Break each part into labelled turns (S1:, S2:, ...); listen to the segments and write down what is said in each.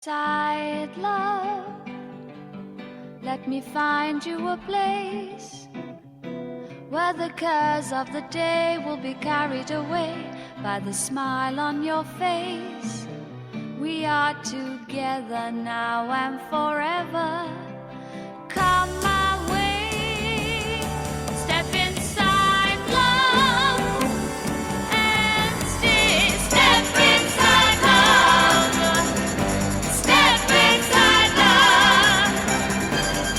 S1: Side love, let me find you a place where the cares of the day will be carried away by the smile on your face. We are together now and forever. Come my way, step inside love and stay. Step inside love, step inside love,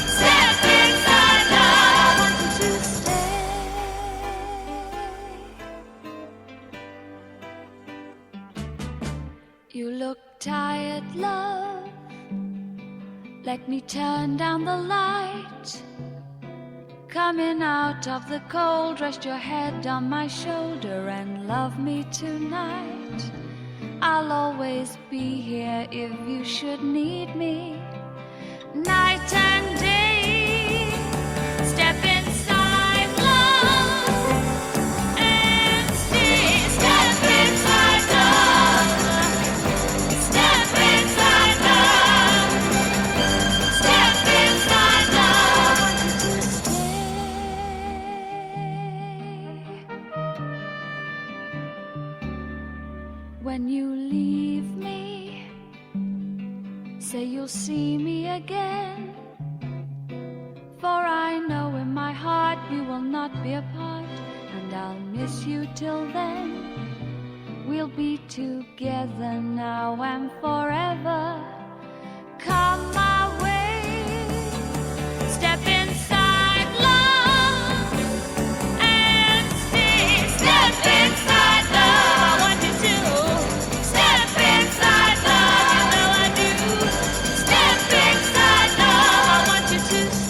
S1: step inside love. I want you to stay. You look tired, love. Let me turn down the light. Coming out of the cold, rest your head on my shoulder and love me tonight. I'll always be here if you should need me. Night and day, step inside love and stay. Step inside love, step inside love, step inside love. I want you to stay. When you leave me, say you'll see me again. For I know in my heart we will not be apart, and I'll miss you till then. We'll be together now and forever. Come my way, step inside love and stay. Step inside love, I want you to. Step inside love, you know I do. Step inside love, I want you to stay.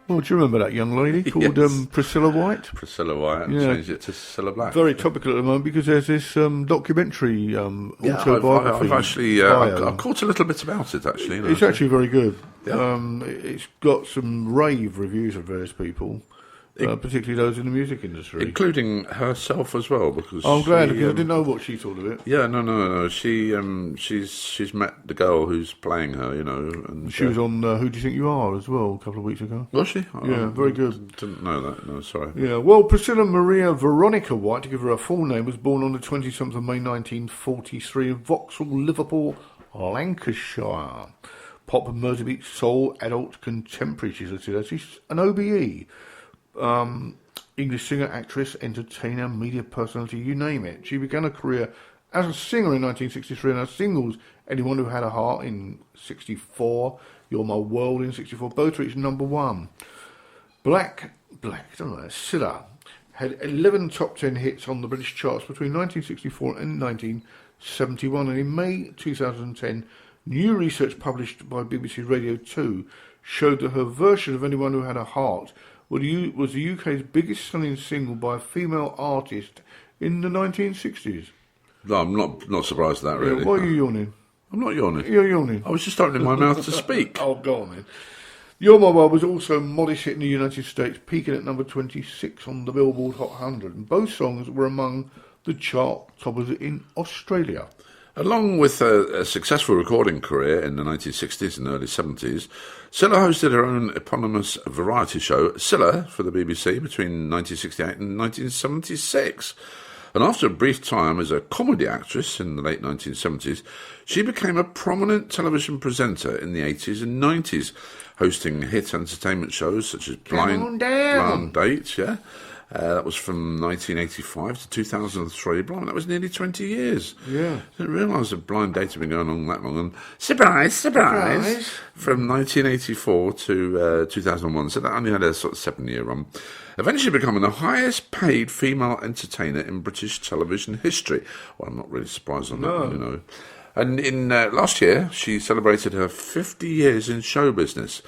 S2: Well, do you remember that young lady called
S3: Yes.
S2: Priscilla White?
S3: Priscilla White and
S2: Yeah.
S3: changed it to Cilla Black.
S2: Very topical at the moment because there's this documentary autobiography.
S3: I've actually
S2: bio.
S3: I've caught a little bit about it actually. You know,
S2: It's actually very good.
S3: Yeah.
S2: It's got some rave reviews of various people, particularly those in the music industry.
S3: including herself as well, because
S2: I'm glad
S3: she,
S2: because I didn't know what she thought of it.
S3: Yeah, no. She's met the girl who's playing her, you know, and
S2: She was on Who Do You Think You Are as well a couple of weeks ago.
S3: Was she?
S2: Yeah, very good.
S3: Didn't know that. No, sorry.
S2: Yeah, well, Priscilla Maria Veronica White, to give her a full name, was born on the 27th of May 1943 in Vauxhall, Liverpool, Lancashire. Pop, Merseybeat, soul, adult, contemporary, she's listed as. She's an OBE. English singer, actress, entertainer, media personality, you name it. She began her career as a singer in 1963 and her singles, Anyone Who Had a Heart in 64, You're My World in 64, both reached number one. Silla had 11 top 10 hits on the British charts between 1964 and 1971, and in May 2010, new research published by BBC Radio 2 showed that her version of Anyone Who Had a Heart was the UK's biggest selling single by a female artist in the 1960s.
S3: No, I'm not surprised at that, really.
S2: Yeah, why are you yawning?
S3: I'm not yawning.
S2: You're yawning.
S3: I was just opening my mouth to speak.
S2: Oh, go on then. You're My World was also a modest hit in the United States, peaking at number 26 on the Billboard Hot 100, and both songs were among the chart toppers in Australia.
S3: Along with a successful recording career in the 1960s and early 70s, Cilla hosted her own eponymous variety show, Cilla, for the BBC between 1968 and 1976. And after a brief time as a comedy actress in the late 1970s, she became a prominent television presenter in the 80s and 90s, hosting hit entertainment shows such as Blind Dates, yeah. That was from 1985 to 2003. Blimey, that was nearly 20 years.
S2: Yeah.
S3: I didn't realise that Blind Date had been going on that long. And surprise! From 1984 to 2001. So that only had a sort of 7-year run. Eventually becoming the highest paid female entertainer in British television history. Well, I'm not really surprised on that one, you know. And in last year, she celebrated her 50 years in show business.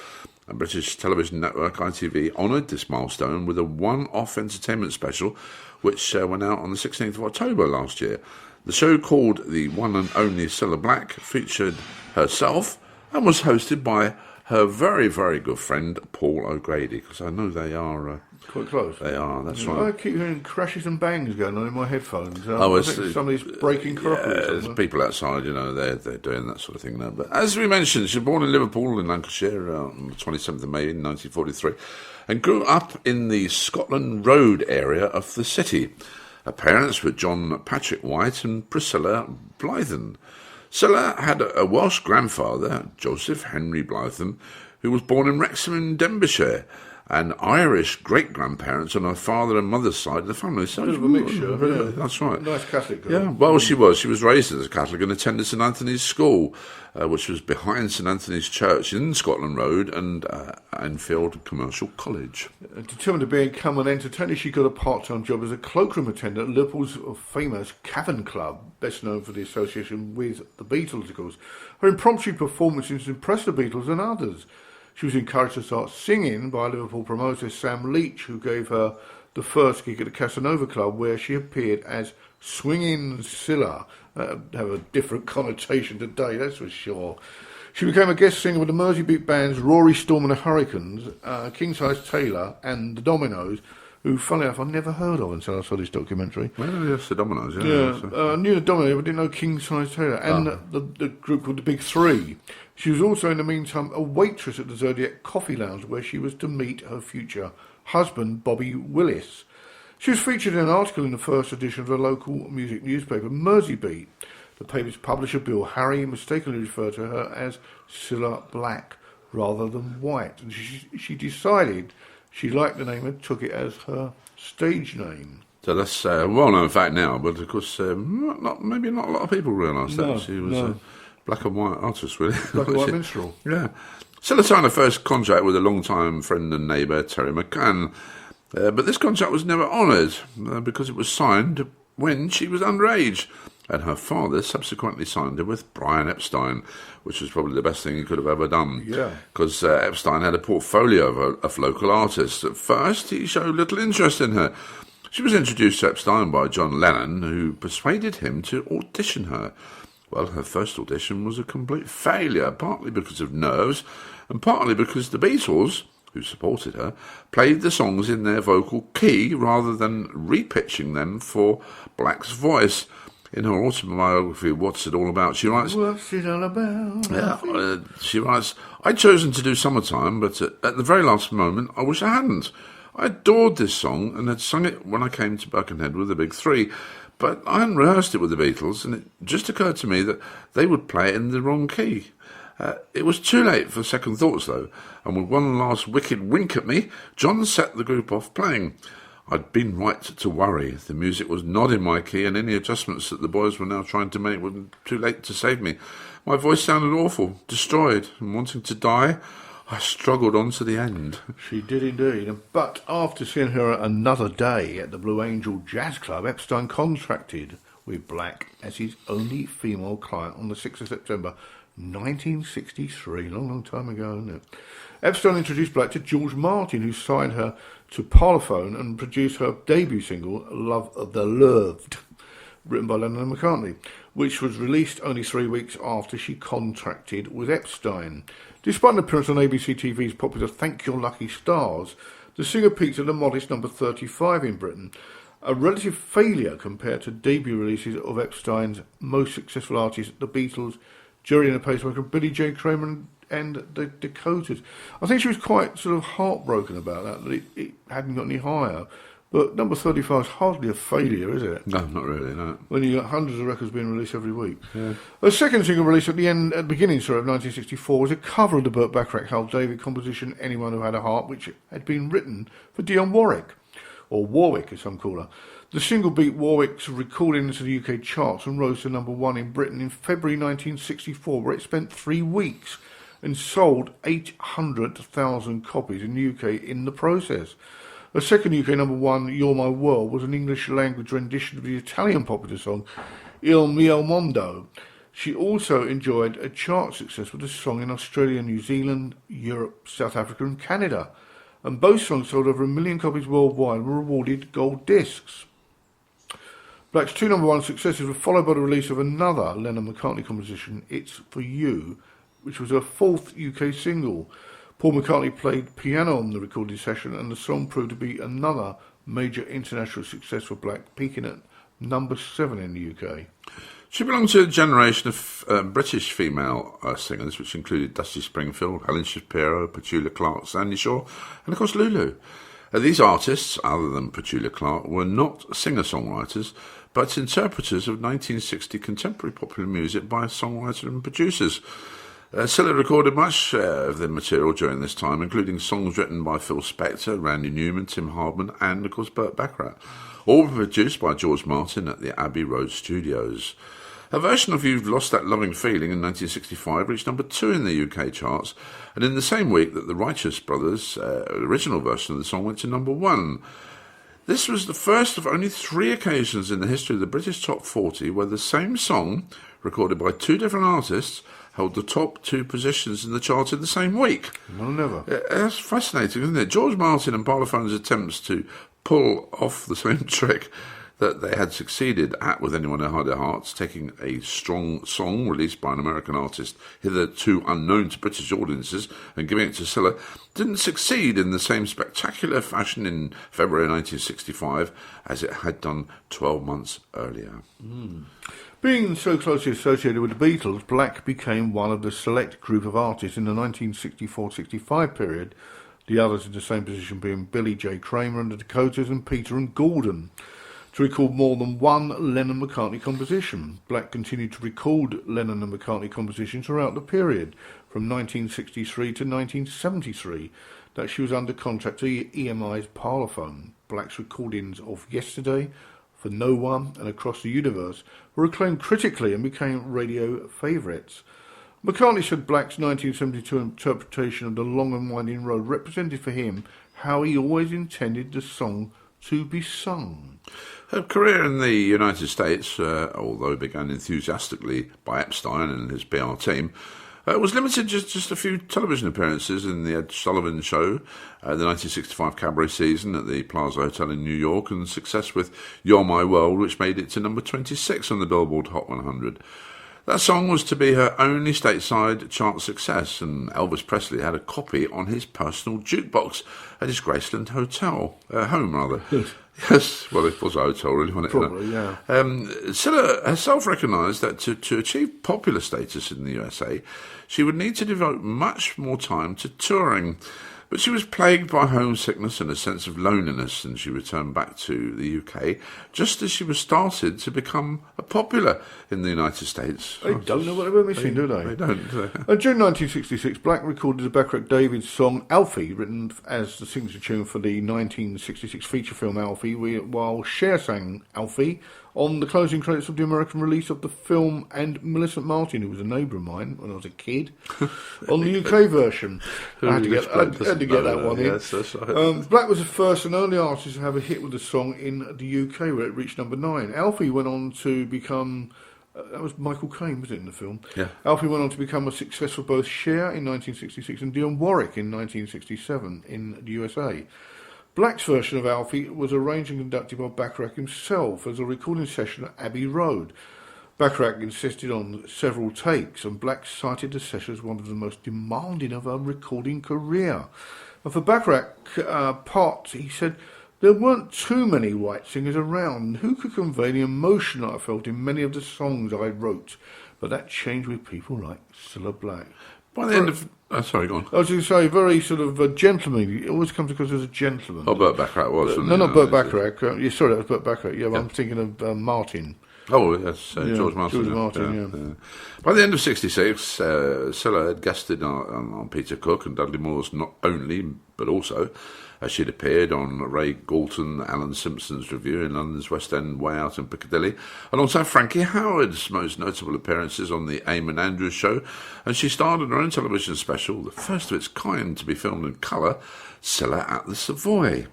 S3: And British television network ITV honoured this milestone with a one-off entertainment special which went out on the 16th of October last year. The show, called The One and Only Cilla Black, featured herself and was hosted by her very, very good friend Paul O'Grady, because I know they are
S2: quite close.
S3: They are, that's right.
S2: I keep hearing crashes and bangs going on in my headphones.
S3: I
S2: think somebody's breaking crockery.
S3: Yeah, there's people outside, they're doing that sort of thing now. But as we mentioned, she was born in Liverpool in Lancashire on the 27th of May in 1943 and grew up in the Scotland Road area of the city. Her parents were John Patrick White and Priscilla Blythen. Cilla had a Welsh grandfather, Joseph Henry Blythen, who was born in Wrexham in Denbighshire, and Irish great-grandparents on her father and mother's side of the family. So
S2: bit of a mixture, yeah.
S3: That's right.
S2: Nice Catholic girl.
S3: Yeah, well, she was. She was raised as a Catholic and attended St Anthony's School, which was behind St Anthony's Church in Scotland Road and Enfield Commercial College.
S2: Determined to become an entertainer, she got a part-time job as a cloakroom attendant at Liverpool's famous Cavern Club, best known for the association with the Beatles, of course. Her impromptu performances impressed the Beatles and others. She was encouraged to start singing by Liverpool promoter Sam Leach, who gave her the first gig at the Casanova Club, where she appeared as Swinging Cilla. That would have a different connotation today, that's for sure. She became a guest singer with the Merseybeat bands Rory Storm and the Hurricanes, King Size Taylor and the Dominoes, who, funnily enough, I never heard of until I saw this documentary.
S3: Well, yes, the Dominoes,
S2: I knew the Dominoes, but didn't know King Size Taylor, and the group called the Big Three. She was also, in the meantime, a waitress at the Zodiac Coffee Lounge, where she was to meet her future husband, Bobby Willis. She was featured in an article in the first edition of the local music newspaper, Merseybeat. The paper's publisher, Bill Harry, mistakenly referred to her as Cilla Black rather than White, and she decided she liked the name and took it as her stage name.
S3: So that's a well-known fact now, but of course, maybe not a lot of people realise that. She was a black and white artist, really.
S2: Black and white minstrel.
S3: Yeah. Cilla signed her first contract with a long-time friend and neighbour, Terry McCann, but this contract was never honoured because it was signed when she was underage, and her father subsequently signed her with Brian Epstein, which was probably the best thing he could have ever done.
S2: Yeah.
S3: Because Epstein had a portfolio of local artists. At first, he showed little interest in her. She was introduced to Epstein by John Lennon, who persuaded him to audition her. Well, her first audition was a complete failure, partly because of nerves, and partly because the Beatles, who supported her, played the songs in their vocal key rather than repitching them for Black's voice. In her autobiography, What's It All About, she writes...
S2: What's it all about?
S3: Yeah, she writes, I'd chosen to do Summertime, but at the very last moment, I wish I hadn't. I adored this song and had sung it when I came to Birkenhead with the Big Three, but I hadn't rehearsed it with the Beatles, and it just occurred to me that they would play it in the wrong key. It was too late for second thoughts, though, and with one last wicked wink at me, John set the group off playing. I'd been right to worry. The music was not in my key, and any adjustments that the boys were now trying to make were too late to save me. My voice sounded awful, destroyed, and wanting to die, I struggled on to the end.
S2: She did indeed. But after seeing her another day at the Blue Angel Jazz Club, Epstein contracted with Black as his only female client on the 6th of September 1963. Long time ago, isn't it? Epstein introduced Black to George Martin, who signed her to Parlophone and produced her debut single, Love of the Loved, written by Lennon and McCartney, which was released only 3 weeks after she contracted with Epstein. Despite an appearance on ABC TV's popular Thank Your Lucky Stars, the singer peaked at a modest number 35 in Britain, a relative failure compared to debut releases of Epstein's most successful artists, the Beatles, Jerry and the Pacemaker, Billy J. Kramer and the Dakotas. I think she was quite sort of heartbroken about that it hadn't got any higher. But number 35 is hardly a failure, is it?
S3: No, not really, no.
S2: When you got hundreds of records being released every week.
S3: Yeah.
S2: The second single released at the beginning of 1964 was a cover of the Burt Bacharach Hal David composition Anyone Who Had a Heart, which had been written for Dionne Warwick, or Warwick as some call her. The single beat Warwick's recording into the UK charts and rose to number 1 in Britain in February 1964, where it spent 3 weeks and sold 800,000 copies in the UK in the process. The second UK number 1, You're My World, was an English-language rendition of the Italian popular song Il Mio Mondo. She also enjoyed a chart success with the song in Australia, New Zealand, Europe, South Africa and Canada. And both songs sold over 1 million copies worldwide and were awarded gold discs. Black's 2 number 1 successes were followed by the release of another Lennon-McCartney composition, It's For You, which was her fourth UK single. Paul McCartney played piano on the recording session, and the song proved to be another major international success for Black, peaking at number 7 in the UK.
S3: She belonged to a generation of British female singers, which included Dusty Springfield, Helen Shapiro, Petula Clark, Sandy Shaw, and of course Lulu. These artists, other than Petula Clark, were not singer-songwriters, but interpreters of 1960 contemporary popular music by songwriters and producers. Cilla recorded much of the material during this time, including songs written by Phil Spector, Randy Newman, Tim Hardman, and of course Burt Bacharach, all produced by George Martin at the Abbey Road Studios. A version of You've Lost That Loving Feeling in 1965 reached number 2 in the UK charts, and in the same week that the Righteous Brothers' original version of the song went to number 1. This was the first of only 3 occasions in the history of the British Top 40 where the same song, recorded by 2 different artists, held the top 2 positions in the chart in the same week.
S2: No, never.
S3: That's fascinating, isn't it? George Martin and Parlophone's attempts to pull off the same trick that they had succeeded at with Anyone Who Had Their Hearts, taking a strong song released by an American artist hitherto unknown to British audiences and giving it to Cilla, didn't succeed in the same spectacular fashion in February 1965 as it had done 12 months earlier.
S2: Being so closely associated with the Beatles, Black became one of the select group of artists in the 1964-65 period, the others in the same position being Billy J. Kramer and the Dakotas and Peter and Gordon, to record more than one Lennon-McCartney composition. Black continued to record Lennon and McCartney compositions throughout the period, from 1963 to 1973, that she was under contract to EMI's Parlophone. Black's recordings of Yesterday, For No One, and Across the Universe were acclaimed critically and became radio favourites. McCartney said Black's 1972 interpretation of The Long and Winding Road represented for him how he always intended the song to be sung.
S3: Her career in the United States, although it began enthusiastically by Epstein and his PR team, was limited to just a few television appearances in the Ed Sullivan Show, the 1965 cabaret season at the Plaza Hotel in New York, and success with You're My World, which made it to number 26 on the Billboard Hot 100. That song was to be her only stateside chart success, and Elvis Presley had a copy on his personal jukebox at his Graceland home. Yes, well, it was a hotel, really, wasn't it?
S2: Probably, yeah.
S3: Cilla herself recognised that to achieve popular status in the USA, she would need to devote much more time to touring. But she was plagued by homesickness and a sense of loneliness, and she returned back to the UK just as she was started to become popular in the United States.
S2: They don't know what they were missing, do they?
S3: They don't.
S2: In June 1966, Black recorded the Bacharach David song Alfie, written as the signature tune for the 1966 feature film Alfie, while Cher sang Alfie on the closing credits of the American release of the film, and Millicent Martin, who was a neighbour of mine when I was a kid, on the UK version. I had to get that one in.
S3: Yes, that's right.
S2: Black was the first and only artist to have a hit with the song in the UK, where it reached number 9. Alfie went on to become... that was Michael Caine, was it, in the film?
S3: Yeah.
S2: Alfie went on to become a success for both Cher in 1966 and Dionne Warwick in 1967 in the USA. Black's version of Alfie was arranged and conducted by Bacharach himself as a recording session at Abbey Road. Bacharach insisted on several takes, and Black cited the session as one of the most demanding of her recording career. And for Bacharach part, he said, there weren't too many white singers around who could convey the emotion that I felt in many of the songs I wrote, but that changed with people like Cilla Black.
S3: By the end of... sorry, go on.
S2: I was going to say, very sort of gentleman. It always comes across as a gentleman.
S3: Oh, Burt Bacharach was.
S2: No, not Burt Bacharach. Sorry, that was Burt Bacharach. Yeah, I'm thinking of Martin.
S3: Oh, yes, George Martin.
S2: George Martin, yeah.
S3: By the end of 66, Cilla had guested on Peter Cook and Dudley Moore's Not Only, but also, she'd appeared on Ray Galton, Alan Simpson's Review in London's West End, Way Out in Piccadilly, alongside Frankie Howard's most notable appearances on the Eamon Andrews Show, and she starred in her own television special, the first of its kind to be filmed in colour, Cilla at the Savoy.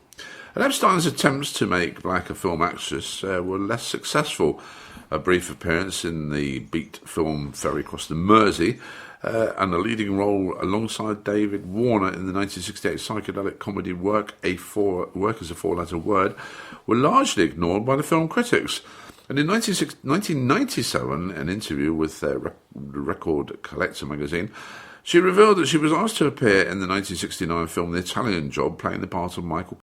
S3: And Epstein's attempts to make Black a film actress were less successful. A brief appearance in the Beat film Ferry Across the Mersey, and a leading role alongside David Warner in the 1968 psychedelic comedy Work as a Four-Letter Word, were largely ignored by the film critics. And in 1997, an interview with Record Collector magazine, she revealed that she was asked to appear in the 1969 film The Italian Job, playing the part of Michael